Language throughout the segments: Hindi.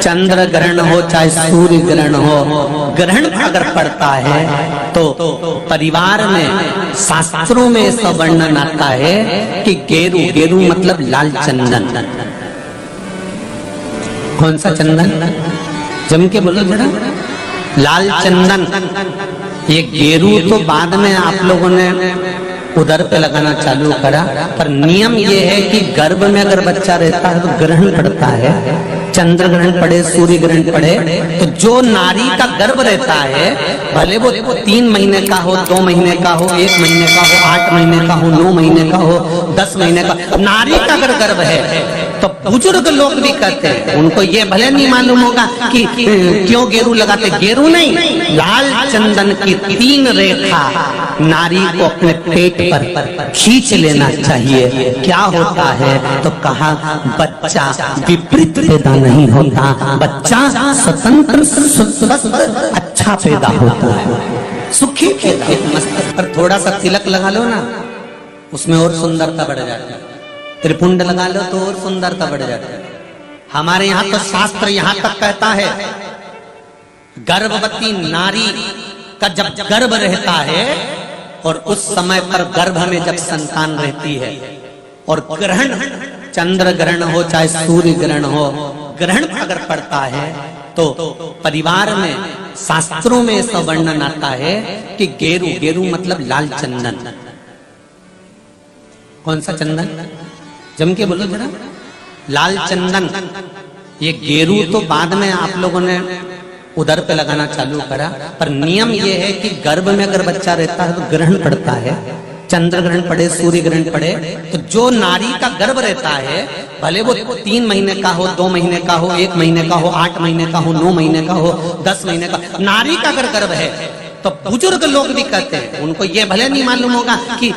चंद्र ग्रहण हो चाहे सूर्य ग्रहण हो, ग्रहण अगर पड़ता है तो परिवार में शास्त्रों में ऐसा वर्णन आता है कि गेरू, गेरू मतलब लाल चंदन। कौन सा चंदन? जम के बोलो जरा। लाल चंदन। ये गेरू तो बाद में आप लोगों ने उधर पे लगाना चालू करा, पर नियम ये है कि गर्भ में अगर बच्चा रहता है तो ग्रहण पड़ता है, चंद्र ग्रहण पड़े, सूर्य ग्रहण पड़े, तो जो नारी का गर्भ रहता है, भले वो 3 महीने का हो, 2 महीने का हो, 1 महीने का हो, 8 महीने का हो, 9 महीने का हो, 10 महीने का, नारी का अगर गर्भ है तो बुजुर्ग लोग भी कहते हैं, उनको ये भले नहीं मालूम होगा कि क्यों गेरू लगाते। गेरू नहीं, लाल चंदन की 3 रेखा नारी को अपने पेट पर खींच लेना चाहिए। क्या होता है तो कहा, बच्चा विपरीत पैदा नहीं होता, बच्चा स्वतंत्र स्वस्थ अच्छा पैदा होता है, सुखी पैदा। पर थोड़ा सा तिलक लगा लो ना, उसमें और सुंदरता बढ़ जाती है। त्रिपुंड लगा लो तो और सुंदरता बढ़ जाती है। हमारे यहाँ तो शास्त्र यहाँ तक कहता है, गर्भवती नारी का जब गर्भ रहता है और उस समय पर गर्भ में जब संतान रहती है और ग्रहण, चंद्र ग्रहण हो चाहे सूर्य ग्रहण हो, ग्रहण अगर पड़ता है तो परिवार में शास्त्रों में ऐसा वर्णन आता है कि गेरू, गेरू मतलब लाल चंदन। कौन सा चंदन? जम के बोलो जरा। लाल चंदन। ये गेरू तो बाद में आप लोगों ने उधर पे लगाना चालू करा, पर नियम ये है कि गर्भ में अगर बच्चा रहता है तो ग्रहण पड़ता है, चंद्र ग्रहण पड़े, सूर्य ग्रहण पड़े, तो जो नारी का गर्भ रहता है, भले वो 3 महीने का हो, 2 महीने का हो, 1 महीने का हो, 8 महीने का हो, 9 महीने का हो, 10 महीने का, नारी का अगर गर्भ है तो बुजुर्ग लोग भी कहते हैं, उनको ये भले नहीं मालूम होगा कि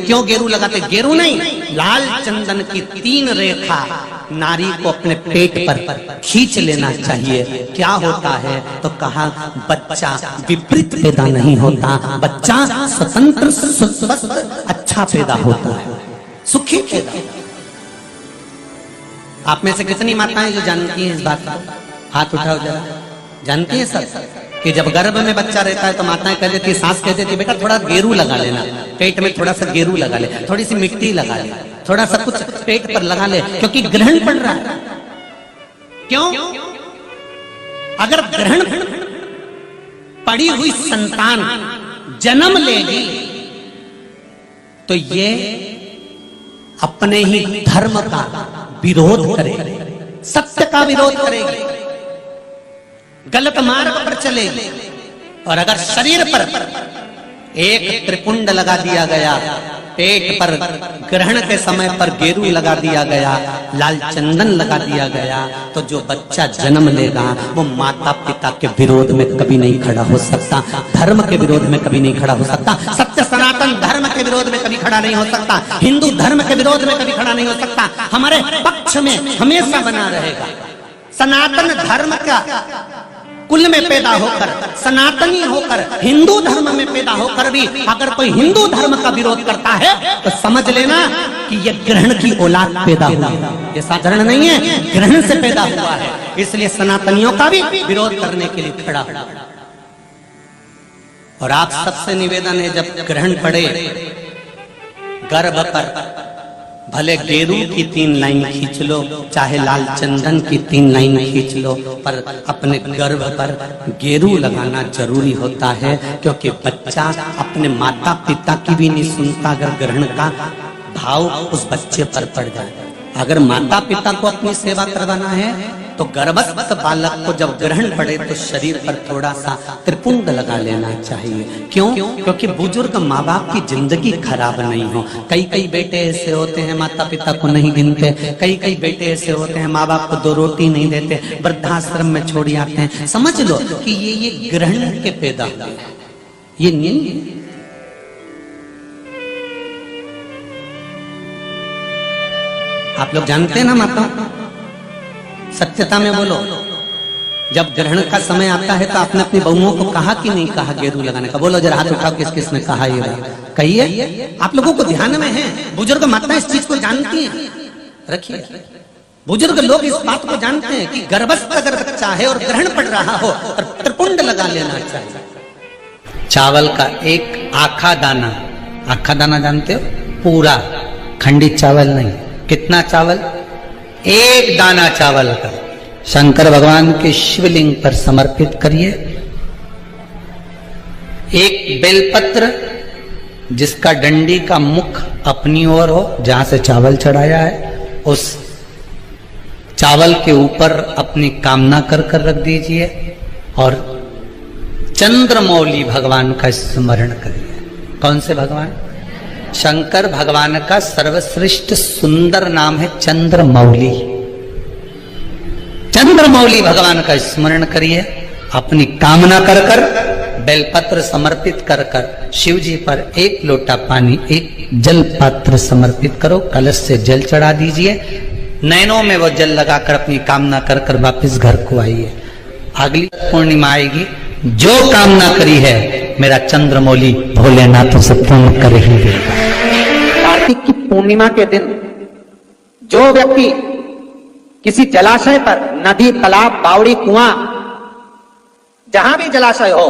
क्यों गेरू लगाते। गेरू नहीं, लाल चंदन की 3 रेखा नारी को अपने पेट पर खींच लेना चाहिए। क्या होता है तो कहा, बच्चा विपरीत पैदा नहीं होता, बच्चा स्वतंत्र स्वस्थ अच्छा पैदा होता है, सुखी पैदा। आप में से कितनी माताएं जो जानती हैं इस बात को? हाथ उठाओ जरा। जानती हैं सब कि जब गर्भ में बच्चा रहता है तो माताएं कह देती, सास कह देती, बेटा थोड़ा गेरू लगा लेना, पेट में थोड़ा सा गेरू लगा ले, थोड़ी सी मिट्टी लगा ले, थोड़ा सा कुछ पेट पर लगा ले, क्योंकि ग्रहण पड़ रहा है। क्यों? अगर ग्रहण पड़ी हुई संतान जन्म लेगी तो ये अपने ही धर्म का विरोध करेगी, सत्य का विरोध करेगी, गलत मार्ग पर चलेगी। और अगर शरीर पर एक त्रिपुंड लगा दिया गया, पेट पर ग्रहण के समय पर गेरू लगा दिया गया, लाल चंदन लगा दिया गया, तो जो बच्चा जन्म लेगा वो माता पिता के विरोध में कभी नहीं खड़ा हो सकता, धर्म के विरोध में कभी नहीं खड़ा हो सकता, सत्य सनातन धर्म के विरोध में कभी खड़ा नहीं हो सकता, हिंदू धर्म के विरोध में कभी खड़ा नहीं हो सकता, हमारे पक्ष में हमेशा बना रहेगा। सनातन धर्म का कुल में पैदा होकर, सनातनी होकर, हिंदू धर्म में पैदा होकर भी अगर कोई हिंदू धर्म का विरोध करता है तो समझ लेना कि ये ग्रहण की औलाद पैदा हुआ है, ये साधारण नहीं है, ग्रहण से पैदा हुआ है। इसलिए सनातनियों का भी विरोध करने के लिए खड़ा हुआ। और आप सबसे निवेदन है, जब ग्रहण पड़े गर्भ पर, भले गेरू की 3 लाइन खींच लो, चाहे लाल चंदन की 3 लाइन खींच लो, पर अपने गर्भ पर गेरू लगाना जरूरी होता है, क्योंकि बच्चा अपने माता पिता की भी नहीं सुनता अगर ग्रहण का भाव उस बच्चे पर पड़ जाए। अगर माता पिता को अपनी सेवा करवाना है तो गर्भस्थ बालक को जब ग्रहण पड़े तो शरीर पर थोड़ा सा त्रिपुंड लगा लेना चाहिए। क्यों? क्योंकि बुजुर्ग माँ बाप की जिंदगी खराब नहीं हो। कई बेटे ऐसे होते हैं माता पिता को नहीं गिनते, कई बेटे ऐसे होते हैं माँ बाप को 2 रोटी नहीं देते, वृद्धाश्रम में छोड़ आते हैं। समझ लो कि ये ग्रहण के पैदा हुए, ये नहीं। आप लोग जानते हैं ना माता, सत्यता में बोलो, जब ग्रहण का समय आता है तो आपने अपनी बहुओं को कहा कि नहीं कहा गेरू लगाने का? बोलो जरा, हाथ उठाओ, किस किस ने कहा ये बात? कहिए। आप लोगों को ध्यान में है, बुजुर्ग माता इस चीज को जानती हैं। रखिए, बुजुर्ग लोग इस बात को जानते हैं कि गर्भस्थ अगर बच्चा है और ग्रहण पड़ रहा हो तो त्रिपुंड लगा लेना चाहिए। चावल का एक आखा दाना जानते हो, पूरा खंडित चावल नहीं। कितना चावल? एक दाना चावल का शंकर भगवान के शिवलिंग पर समर्पित करिए। एक बेलपत्र जिसका डंडी का मुख अपनी ओर हो, जहां से चावल चढ़ाया है, उस चावल के ऊपर अपनी कामना कर कर रख दीजिए और चंद्रमौली भगवान का स्मरण करिए। कौन से भगवान? शंकर भगवान का सर्वश्रेष्ठ सुंदर नाम है चंद्रमौली। चंद्रमौली भगवान का स्मरण करिए, अपनी कामना कर कर बेलपत्र समर्पित कर कर शिव जी पर एक लोटा पानी, एक जल पात्र समर्पित करो, कलश से जल चढ़ा दीजिए, नैनों में वो जल लगाकर अपनी कामना कर कर वापिस घर को आइए। अगली पूर्णिमा आएगी, जो कामना करी है मेरा चंद्रमौली भोलेनाथ उसे पूर्ण कर ही देगा। कार्तिक की पूर्णिमा के दिन जो व्यक्ति किसी जलाशय पर, नदी, तालाब, बावड़ी, कुआं, जहां भी जलाशय हो,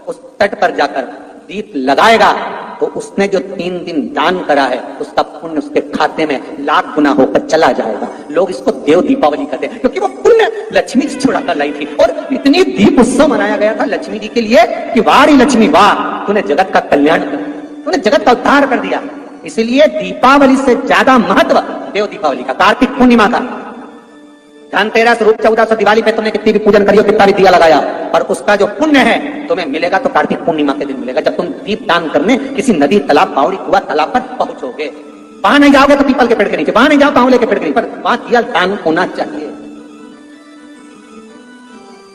उस तट पर जाकर दीप लगाएगा तो उसने जो 3 दिन दान करा है उसका पुण्य उसके खाते में लाख गुना होकर चला जाएगा। लोग इसको देव दीपावली कहते हैं क्योंकि वो पुण्य लक्ष्मी जी छुड़ा कर लाई थी और इतनी दीप उत्सव मनाया गया था लक्ष्मी जी के लिए कि वाह रे लक्ष्मी वाह, तूने जगत का कल्याण कर, तूने जगत का उद्धार कर दिया। इसलिए दीपावली से ज्यादा महत्व देव दीपावली का, कार्तिक पूर्णिमा का। धनतेरस, रूप चौदस, दिवाली पे तुमने कितनी भी पूजन करियो, कितना भी दिया लगाया, पर उसका जो पुण्य है तुम्हें मिलेगा तो कार्तिक पूर्णिमा के दिन मिलेगा, जब तुम दीप दान करने किसी नदी, तालाब, बावड़ी, कुआं, तालाब पर पहुंचोगे। वहां नहीं जाओगे तो पीपल के पेड़ के नीचे, वहां नहीं जाओ आंवले के पेड़ के नीचे, पर वहां दिया दान होना चाहिए।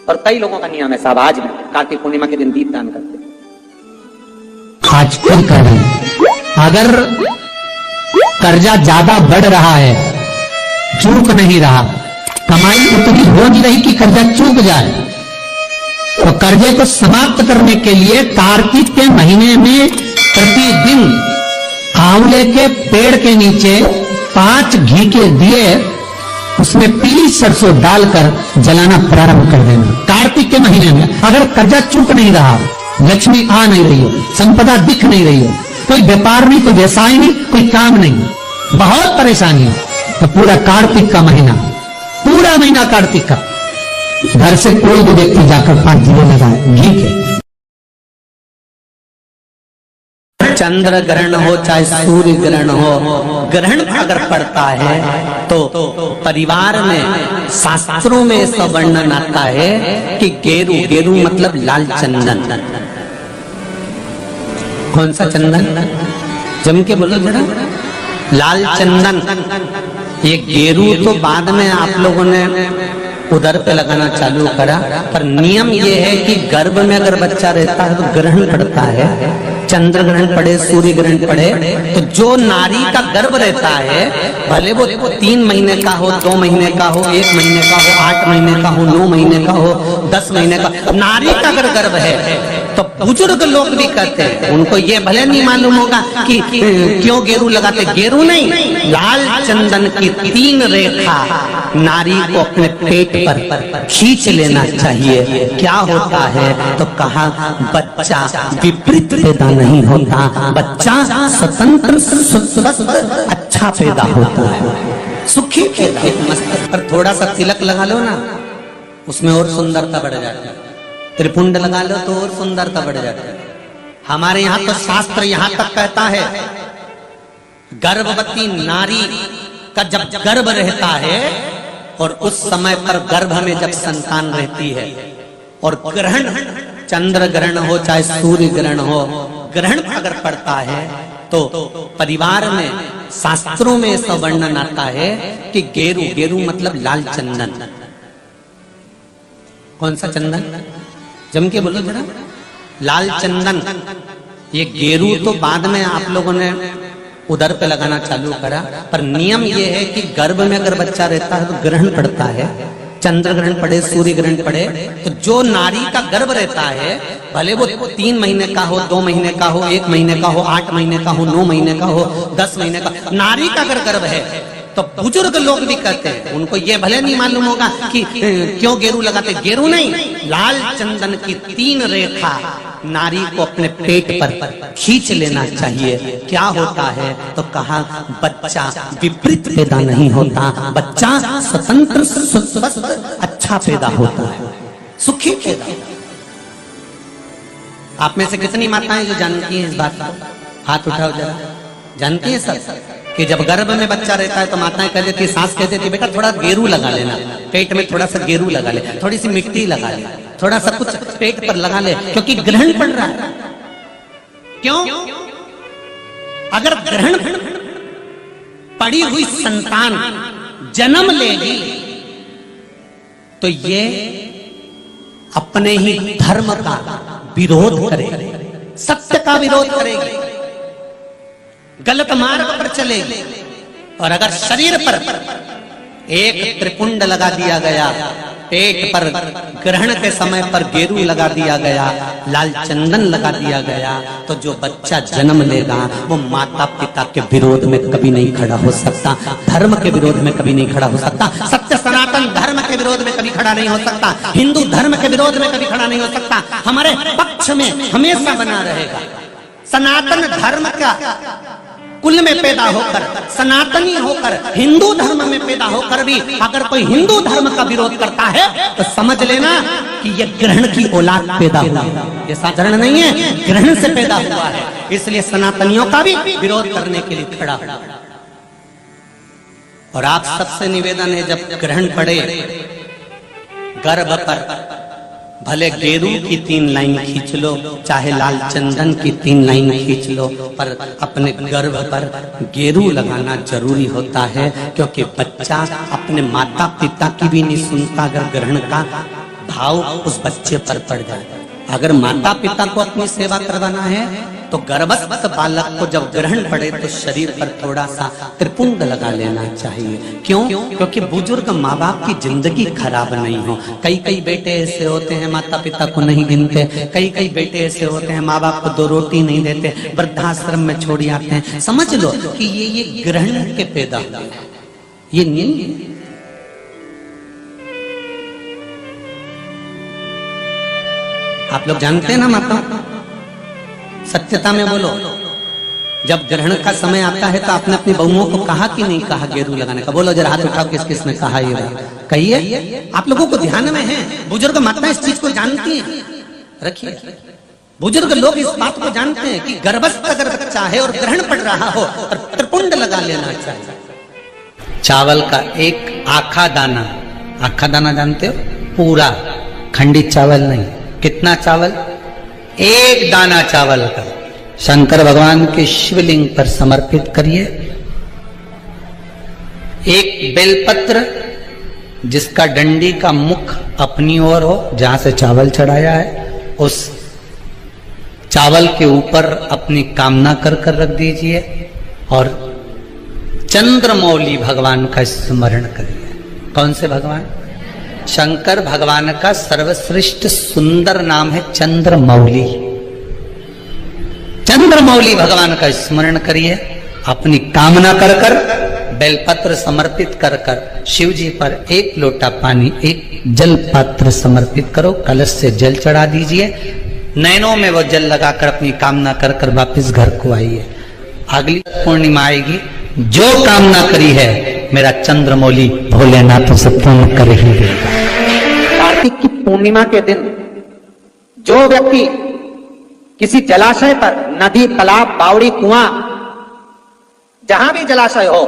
और कई लोगों का नियम है साहब, आज भी कार्तिक पूर्णिमा के दिन दीप दान करते। आज फिर कर रहे हैं, अगर कर्जा ज्यादा बढ़ रहा है, चूक नहीं रहा, कमाई उतनी हो नहीं रही कि कर्जा चूक जाए, तो कर्जे को समाप्त करने के लिए कार्तिक के महीने में प्रतिदिन आंवले के पेड़ के नीचे 5 घी के दिए उसमें पीली सरसों डालकर जलाना प्रारंभ कर देना। कार्तिक के महीने में अगर कर्जा चूक नहीं रहा, लक्ष्मी आ नहीं रही हो, संपदा दिख नहीं रही हो, कोई व्यापार नहीं, कोई व्यवसाय नहीं, कोई काम नहीं, बहुत परेशानी है, तो पूरा कार्तिक का महीना, पूरा महीना कार्तिक का घर से कोई भी व्यक्ति जाकर 5 दिए लगाए घी के। चंद्र ग्रहण हो चाहे सूर्य ग्रहण हो, ग्रहण अगर पड़ता है तो परिवार में शास्त्रों में ऐसा वर्णन आता है कि गेरू, गेरू मतलब लाल चंदन। कौन सा चंदन? जम के बोलो जरा। लाल चंदन। ये गेरू तो बाद में आप लोगों ने उधर पे लगाना चालू करा, पर नियम ये है कि गर्भ में अगर बच्चा रहता है तो ग्रहण पड़ता है, चंद्र ग्रहण पड़े, सूर्य ग्रहण पड़े, तो जो नारी का गर्भ रहता है, भले वो 3 महीने का हो, 2 महीने का हो, 1 महीने का हो, 8 महीने का हो, 9 महीने का हो, 10 महीने का, नारी का अगर गर्भ है तो बुजुर्ग लोग भी कहते हैं, उनको ये भले नहीं मालूम होगा कि क्यों गेरू लगाते, गेरू नहीं, लाल चंदन की 3 रेखा नारी को अपने पेट पर खींच लेना चाहिए। क्या होता है तो कहा, बच्चा विपरीत पैदा नहीं होता, बच्चा स्वतंत्र, स्वस्थ, अच्छा पैदा होता है, सुखी पैदा। पर थोड़ा सा तिलक लगा लो ना, उसमें और सुंदरता बढ़ जाती है। त्रिपुंड लगा लो तो और सुंदरता बढ़ जाती है। हमारे यहाँ तो शास्त्र यहाँ तक कहता है, गर्भवती नारी का जब गर्भ रहता है और उस समय पर गर्भ में जब संतान रहती है और ग्रहण, चंद्र ग्रहण हो चाहे सूर्य ग्रहण हो, ग्रहण अगर पड़ता है तो परिवार में शास्त्रों में ऐसा वर्णन आता है कि गेरू, गेरू मतलब लाल चंदन। कौन सा चंदन? जम के बोलो जरा। लाल चंदन। ये गेरू तो बाद में आप लोगों ने उधर पे लगाना चालू करा, पर नियम ये है कि गर्भ में अगर बच्चा रहता है तो ग्रहण पड़ता है, चंद्र ग्रहण पड़े, सूर्य ग्रहण पड़े, तो जो नारी का गर्भ रहता है, भले वो 3 महीने का हो, 2 महीने का हो, 1 महीने का हो, 8 महीने का हो, 9 महीने का हो, 10 महीने का, नारी का अगर गर्भ है तो बुजुर्ग लोग भी कहते हैं, उनको ये भले नहीं मालूम होगा कि क्यों गेरू लगाते। गेरू नहीं, लाल चंदन की 3 रेखा नारी को अपने पेट पर खींच लेना चाहिए। क्या होता है तो कहा, बच्चा विपरीत पैदा नहीं होता, बच्चा स्वतंत्र स्वस्थ अच्छा पैदा होता है, सुखी पैदा। आप में से कितनी माताएं जो जानती हैं इस बात को, हाथ उठाओ जरा। जानती हैं सब कि जब गर्भ में बच्चा रहता है तो माताएं कह देती, सास कह देती, बेटा थोड़ा गेरू लगा लेना, पेट में थोड़ा सा गेरू लगा ले, थोड़ी सी मिट्टी लगा ले, थोड़ा सा कुछ पेट पर लगा ले, क्योंकि ग्रहण पड़ रहा है। क्यों? अगर ग्रहण पड़ी हुई संतान जन्म लेगी तो ये अपने ही धर्म का विरोध करेगी, सत्य का विरोध करेगी, गलत मार्ग पर चलेगी। और अगर शरीर पर एक त्रिपुंड लगा दिया गया, पेट पर ग्रहण के समय पर गेरू लगा दिया गया, लाल चंदन लगा दिया गया, तो जो बच्चा जन्म लेगा वो माता पिता के विरोध में कभी नहीं खड़ा हो सकता, धर्म के विरोध में कभी नहीं खड़ा हो सकता, सत्य सनातन धर्म के विरोध में कभी खड़ा नहीं हो सकता, हिंदू धर्म के विरोध में कभी खड़ा नहीं हो सकता, हमारे पक्ष में हमेशा बना रहेगा। सनातन धर्म का कुल में पैदा होकर, सनातनी होकर, हिंदू धर्म में पैदा होकर भी अगर कोई हिंदू धर्म का विरोध करता है तो समझ लेना कि यह ग्रहण की औलाद पैदा हुआ है, ये साधारण नहीं है, ग्रहण से पैदा हुआ है। इसलिए सनातनियों का भी विरोध करने के लिए खड़ा हुआ। और आप सबसे निवेदन है, जब ग्रहण पड़े गर्भ पर भले गेरू की 3 लाइन खींच लो, चाहे लाल चंदन की 3 लाइन खींच लो, पर अपने गर्भ पर गेरू लगाना जरूरी होता है, क्योंकि बच्चा अपने माता पिता की भी नहीं सुनता अगर ग्रहण का भाव उस बच्चे पर पड़ जाए। अगर माता पिता को अपनी सेवा करवाना है तो गर्भस्थ बालक को जब ग्रहण पड़े तो शरीर पर थोड़ा सा त्रिपुंड लगा लेना चाहिए। क्यों? क्योंकि बुजुर्ग माँ बाप की जिंदगी खराब नहीं हो। कई कई बेटे ऐसे होते हैं माता पिता को नहीं गिनते, कई कई बेटे ऐसे होते हैं माँ बाप को 2 रोटी नहीं देते, वृद्धाश्रम में छोड़ आते हैं। समझ लो कि ये ग्रहण के पैदा हुए, ये नहीं। आप लोग जानते हैं ना माता, सत्यता में बोलो, जब ग्रहण का समय आता है तो आपने अपनी बहुओं को कहा कि नहीं कहा गेरू लगाने का? बोलो जरा, हाथ उठाओ, किस किस ने कहा ये बात कहिए। आप लोगों को ध्यान में है, बुजुर्ग माताएं इस चीज को जानती हैं, रखिए। बुजुर्ग लोग इस बात को जानते हैं कि गर्भस्थ अगर बच्चा है और ग्रहण पड़ रहा हो और त्रिपुंड लगा लेना चाहिए। चावल का एक आखा दाना जानते हो? पूरा खंडित चावल नहीं। कितना चावल? 1 दाना चावल का शंकर भगवान के शिवलिंग पर समर्पित करिए। 1 बेलपत्र जिसका डंडी का मुख अपनी ओर हो, जहां से चावल चढ़ाया है, उस चावल के ऊपर अपनी कामना कर रख दीजिए और चंद्रमौली भगवान का स्मरण करिए। कौन से भगवान? शंकर भगवान का सर्वश्रेष्ठ सुंदर नाम है चंद्रमौली। चंद्रमौली भगवान का स्मरण करिए, अपनी कामना कर बेलपत्र समर्पित कर शिव जी पर 1 लोटा पानी, 1 जल पात्र समर्पित करो, कलश से जल चढ़ा दीजिए, नैनों में वो जल लगाकर अपनी कामना कर वापिस घर को आइए। अगली पूर्णिमा आएगी, जो कामना करी है मेरा चंद्रमौली भोलेनाथ तो सब पूर्ण कर ही देगा। कार्तिक की पूर्णिमा के दिन जो व्यक्ति किसी जलाशय पर, नदी, तालाब, बावड़ी, कुआं, जहां भी जलाशय हो,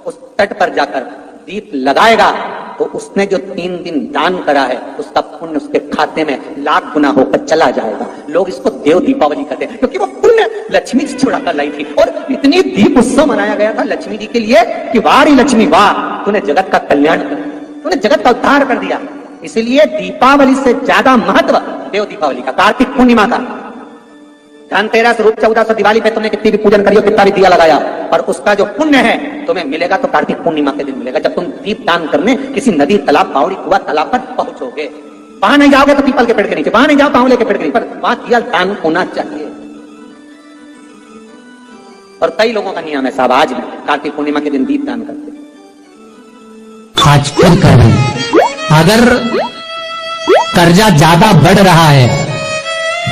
उस तट पर जाकर दीप लगाएगा तो उसने जो 3 दिन दान करा है उसका पुण्य उसके खाते में लाख गुना होकर चला जाएगा। लोग इसको देव दीपावली कहते हैं, क्योंकि वो पुण्य लक्ष्मी से छुड़ाकर लाई थी। और इतनी दीप उत्सव मनाया गया था लक्ष्मी जी के लिए कि वाह रे लक्ष्मी वाह, तूने जगत का कल्याण कर, तूने जगत का उद्धार कर दिया। इसलिए दीपावली से ज्यादा महत्व देव दीपावली का, कार्तिक पूर्णिमा का। धनतेरस, रूप चौदस, दिवाली पे तुमने कितनी भी पूजन करियो, कितना भी दिया लगाया, पर उसका जो पुण्य है तुम्हें मिलेगा तो कार्तिक पूर्णिमा के दिन मिलेगा, जब तुम दीप दान करने किसी नदी, तालाब, बावड़ी, कुआं, तालाब पर पहुंचोगे। वहां नहीं जाओगे तो पीपल के पेड़ के नीचे, वहां नहीं जाओ आंवले के पेड़ के नीचे, पर वहां दिया दान होना चाहिए। और कई लोगों का नियम है साहब, आज भी कार्तिक पूर्णिमा के दिन दीप दान करते, आज फिर कह रहे हैं, अगर कर्जा ज्यादा बढ़ रहा है,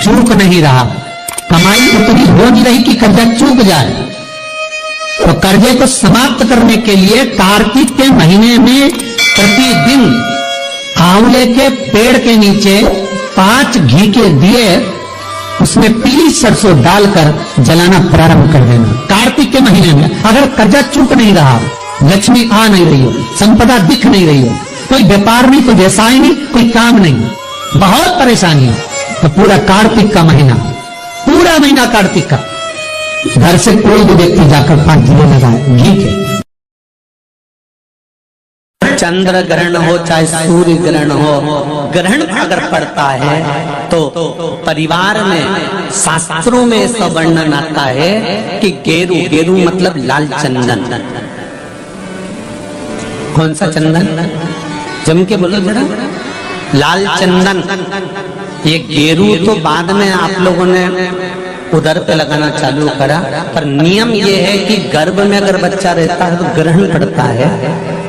चूक नहीं रहा, कमाई उतनी हो नहीं रही कि कर्जा चूक जाए, तो कर्जे को समाप्त करने के लिए कार्तिक के महीने में प्रतिदिन आंवले के पेड़ के नीचे 5 घी के दिए उसमें पीली सरसों डालकर जलाना प्रारंभ कर देना। कार्तिक के महीने में अगर कर्जा चूक नहीं रहा, लक्ष्मी आ नहीं रही हो, संपदा दिख नहीं रही हो, कोई व्यापार नहीं, कोई व्यवसाय नहीं, कोई काम नहीं, बहुत परेशानी है, तो पूरा कार्तिक का महीना, पूरा महीना कार्तिक का घर से कोई भी व्यक्ति जाकर 5 दिए लगाए घी के। चंद्र ग्रहण हो चाहे सूर्य ग्रहण हो, ग्रहण अगर पड़ता है तो परिवार में शास्त्रों में ऐसा वर्णन आता है कि गेरू, गेरू मतलब लाल चंदन। कौन सा चंदन? जम के बोलो जरा। लाल चंदन। ये गेरू तो बाद में आप लोगों ने उधर पे लगाना चालू करा, पर नियम ये है कि गर्भ में अगर बच्चा रहता है तो ग्रहण पड़ता है,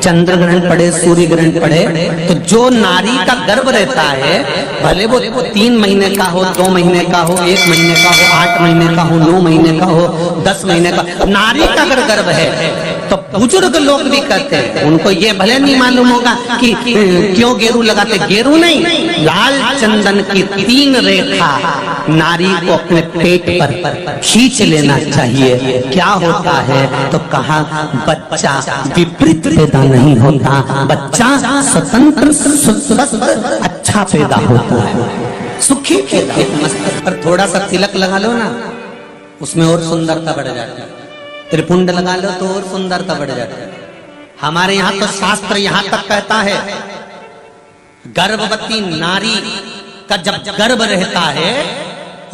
चंद्र ग्रहण पड़े, सूर्य ग्रहण पड़े, तो जो नारी का गर्भ रहता है, भले वो 3 महीने का हो, 2 महीने का हो, 1 महीने का हो, 8 महीने का हो, 9 महीने का हो, 10 महीने का, नारी का अगर गर्भ है तो बुजुर्ग लोग भी कहते हैं, उनको ये भले नहीं मालूम होगा कि क्यों गेरू लगाते, गेरू नहीं, लाल चंदन की 3 रेखा नारी को अपने पेट पर खींच लेना चाहिए। क्या होता है तो कहा, बच्चा विपरीत पैदा नहीं होता, बच्चा स्वतंत्र स्वस्थ अच्छा पैदा होता है, सुखी पैदा होता। पर थोड़ा सा तिलक लगा लो ना, उसमें और सुंदरता बढ़ जाती है, त्रिपुंड लगा लो तो और सुंदरता बढ़ जाती है। हमारे यहाँ तो शास्त्र यहाँ तक कहता है, गर्भवती नारी का जब गर्भ रहता है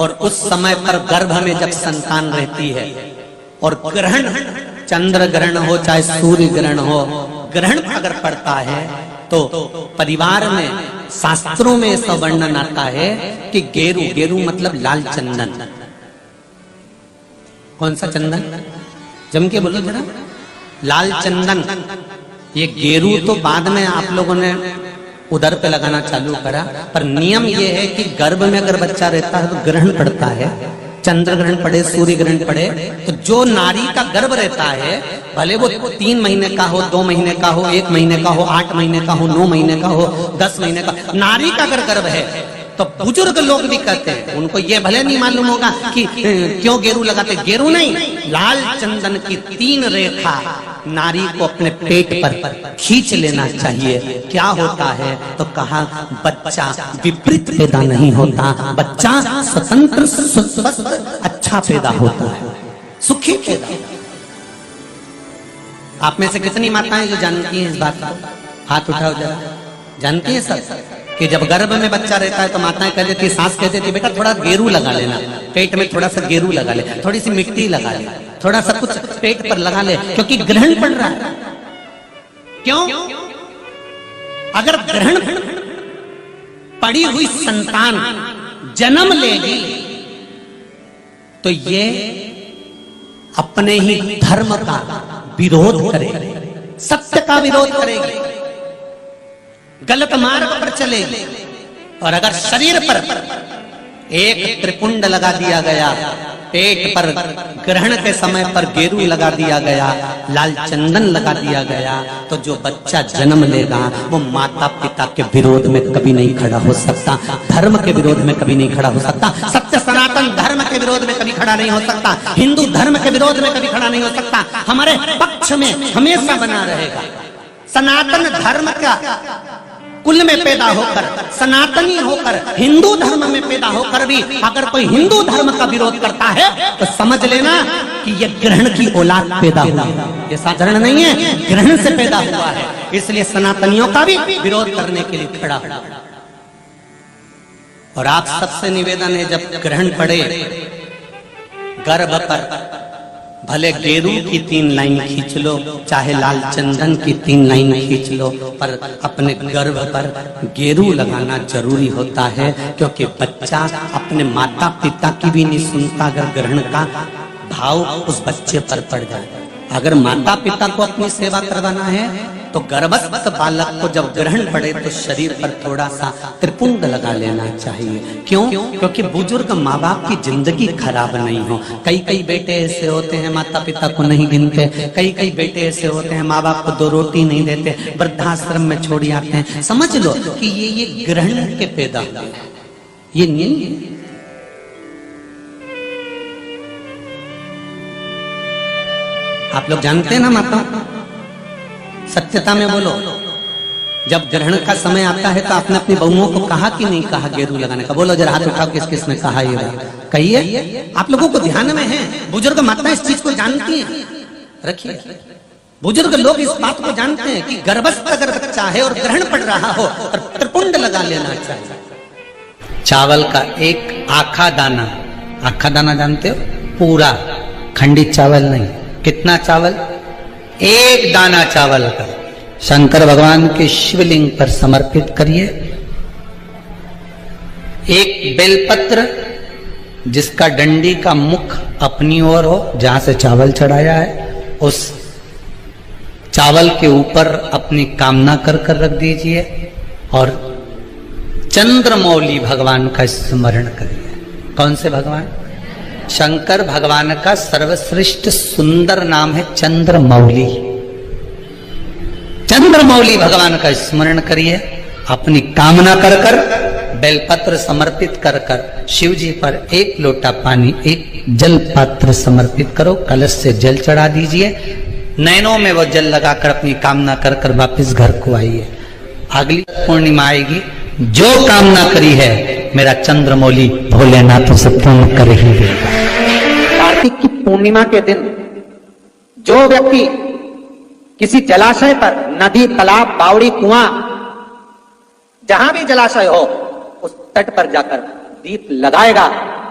और उस समय पर गर्भ में जब संतान रहती है और ग्रहण, चंद्र ग्रहण हो चाहे सूर्य ग्रहण हो, ग्रहण अगर पड़ता है तो परिवार में शास्त्रों में ऐसा वर्णन आता है कि गेरू, गेरू मतलब लाल चंदन। कौन सा चंदन? जम के बोलो जरा। लाल चंदन। ये गेरू तो बाद में आप लोगों ने उधर पे लगाना चालू करा, पर नियम ये है कि गर्भ में अगर बच्चा रहता है तो ग्रहण पड़ता है, चंद्र ग्रहण पड़े, सूर्य ग्रहण पड़े, तो जो नारी का गर्भ रहता है, भले वो 3 महीने का हो, 2 महीने का हो, 1 महीने का हो, 8 महीने का हो, 9 महीने का हो, 10 महीने का, नारी का अगर गर्भ है तो बुजुर्ग लोग भी कहते हैं, उनको ये भले नहीं मालूम होगा कि क्यों गेरू लगाते, गेरू नहीं, लाल चंदन की 3 रेखा नारी को अपने पेट पर खींच लेना चाहिए। क्या होता है तो कहा, बच्चा विपरीत पैदा नहीं होता, बच्चा स्वतंत्र स्वस्थ अच्छा पैदा होता है, सुखी पैदा। आप में से कितनी माताएं जो जानती हैं इस बात को? हाथ उठाओ जरा। जानती है सब कि जब गर्भ में बच्चा रहता है तो माताएं कह देती, सास कह देती, बेटा थोड़ा गेरू लगा लेना, पेट में थोड़ा सा गेरू लगा ले, थोड़ी सी मिट्टी लगा ले, थोड़ा सा कुछ पेट पर लगा ले, क्योंकि ग्रहण पड़ रहा है। क्यों? अगर ग्रहण पड़ी हुई संतान जन्म लेगी तो ये अपने ही धर्म का विरोध करेगी, सत्य का विरोध करेगी, गलत मार्ग पर चलेगी। और अगर शरीर पर एक त्रिपुंड लगा दिया गया, पेट पर ग्रहण के समय पर गेरू लगा दिया गया, लाल चंदन लगा दिया गया, तो जो बच्चा जन्म लेगा वो माता पिता के विरोध में कभी नहीं खड़ा हो सकता, धर्म के विरोध में कभी नहीं खड़ा हो सकता, सत्य सनातन धर्म के विरोध में कभी खड़ा नहीं हो सकता, हिंदू धर्म के विरोध में कभी खड़ा नहीं हो सकता, हमारे पक्ष में हमेशा बना रहेगा। सनातन धर्म का कुल में पैदा होकर, सनातनी होकर, हिंदू धर्म में पैदा होकर भी अगर कोई हिंदू धर्म का विरोध करता है तो समझ लेना कि यह ग्रहण की औलाद पैदा हुआ, ये साधारण नहीं है, ग्रहण से पैदा हुआ है। इसलिए सनातनियों का भी विरोध करने के लिए खड़ा हुआ। और आप सबसे निवेदन है, जब ग्रहण पड़े गर्भ पर, भले गेरू की 3 लाइन खींच लो, चाहे लाल चंदन की 3 लाइन खींच लो, पर अपने गर्भ पर गेरू लगाना जरूरी होता है, क्योंकि बच्चा अपने माता पिता की भी नहीं सुनता अगर ग्रहण का भाव उस बच्चे पर पड़ जाए। अगर माता पिता को अपनी सेवा करवाना है तो गर्भस्थ बालक को जब ग्रहण पड़े तो शरीर पर थोड़ा सा त्रिपुंड लगा लेना चाहिए। क्यों? क्योंकि बुजुर्ग माँ बाप की जिंदगी खराब नहीं हो। कई कई बेटे ऐसे होते हैं माता पिता को नहीं गिनते, कई कई बेटे ऐसे होते हैं माँ बाप को 2 रोटी नहीं देते, वृद्धाश्रम में छोड़ आते हैं। समझ लो कि ये ग्रहण के पैदा हुए, ये नहीं है। आप लोग जानते हैं ना माता, सत्यता में बोलो, जब ग्रहण का समय आता है तो आपने अपनी बहुओं को कहा कि नहीं कहा गेरू लगाने का? बोलो जरा, हाथ उठाओ, किस किस ने कहा ये बात? कहिए। आप लोगों को ध्यान में है, बुजुर्ग माताएं इस चीज को जानती हैं। रखिए, बुजुर्ग लोग इस बात को जानते हैं कि गर्भस्थ अगर बच्चा है और ग्रहण पड़ रहा हो और त्रिपुंड लगा लेना चाहिए। चावल का एक आखा दाना, आखा दाना जानते हो? पूरा खंडित चावल नहीं। कितना चावल? एक दाना चावल का शंकर भगवान के शिवलिंग पर समर्पित करिए। एक बेलपत्र जिसका डंडी का मुख अपनी ओर हो, जहां से चावल चढ़ाया है, उस चावल के ऊपर अपनी कामना कर कर रख दीजिए और चंद्रमौली भगवान का स्मरण करिए। कौन से भगवान? शंकर भगवान का सर्वश्रेष्ठ सुंदर नाम है चंद्रमौली। चंद्रमौली भगवान का स्मरण करिए, अपनी कामना कर कर बेलपत्र समर्पित कर कर शिव जी पर 1 लोटा पानी, 1 जल पात्र समर्पित करो, कलश से जल चढ़ा दीजिए, नैनों में वो जल लगाकर अपनी कामना कर कर वापिस घर को आइए। अगली पूर्णिमा आएगी, जो कामना करी है मेरा चंद्रमौली भोलेनाथ उसे पूर्ण कर ही देगा। कार्तिक की पूर्णिमा के दिन जो व्यक्ति किसी जलाशय पर, नदी, तालाब, बावड़ी, कुआं, जहां भी जलाशय हो, उस तट पर जाकर दीप लगाएगा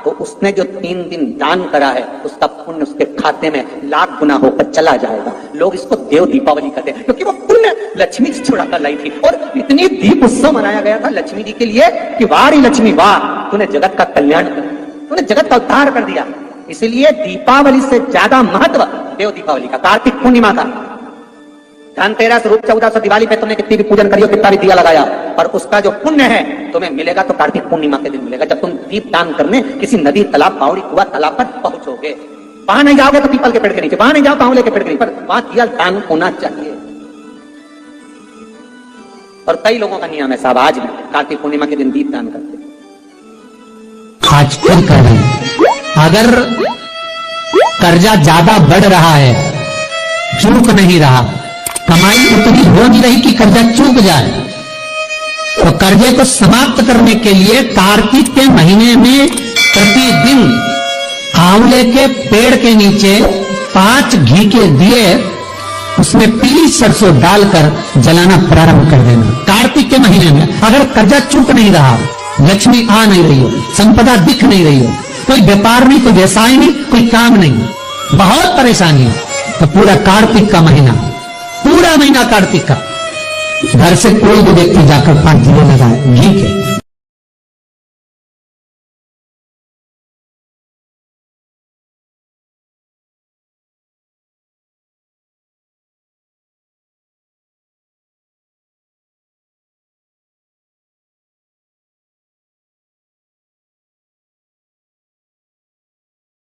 तो उसने जो 3 दिन दान करा है उसका पुण्य उसके खाते में लाख गुना होकर चला जाएगा। लोग इसको देव दीपावली कहते हैं क्योंकि वो पुण्य लक्ष्मी जी छुड़ा कर लाई थी और इतनी दीप उत्सव मनाया गया था लक्ष्मी जी के लिए कि वाह रे लक्ष्मी वाह, तूने जगत का कल्याण कर, तूने जगत का उद्धार कर दिया। इसलिए दीपावली से ज्यादा महत्व देव दीपावली का, कार्तिक पूर्णिमा का। धनतेरस, रूप चौदस, दिवाली पे तुमने कितनी भी पूजन करी हो, कितना भी दिया लगाया, पर उसका जो पुण्य है तुम्हें मिलेगा तो कार्तिक पूर्णिमा के दिन मिलेगा, जब तुम दीप दान करने किसी नदी, तालाब, बावड़ी, कुआं, तालाब पर पहुंचोगे। वहां नहीं जाओगे तो पीपल के पेड़ के नीचे, वहां नहीं जाओ आंवले के पेड़ के नीचे, पर वहां दिया दान होना चाहिए। और कई लोगों का नियम है साहब, आज भी कार्तिक पूर्णिमा के दिन दीप दान करते। आज फिर कर रहे हैं, अगर कर्जा ज्यादा बढ़ रहा है, चूक नहीं रहा, कमाई उतनी हो नहीं रही कि कर्जा चूक जाए, तो कर्जे को समाप्त करने के लिए कार्तिक के महीने में प्रतिदिन आंवले के पेड़ के नीचे 5 घी के दिए उसमें पीली सरसों डालकर जलाना प्रारंभ कर देना। कार्तिक के महीने में अगर कर्जा चूक नहीं रहा, लक्ष्मी आ नहीं रही हो, संपदा दिख नहीं रही हो, कोई व्यापार नहीं, कोई व्यवसाय नहीं, कोई काम नहीं, बहुत परेशानी है, तो पूरा कार्तिक का महीना, पूरा महीना कार्तिक का घर से कोई भी व्यक्ति जाकर 5 दिए लगाए घी के,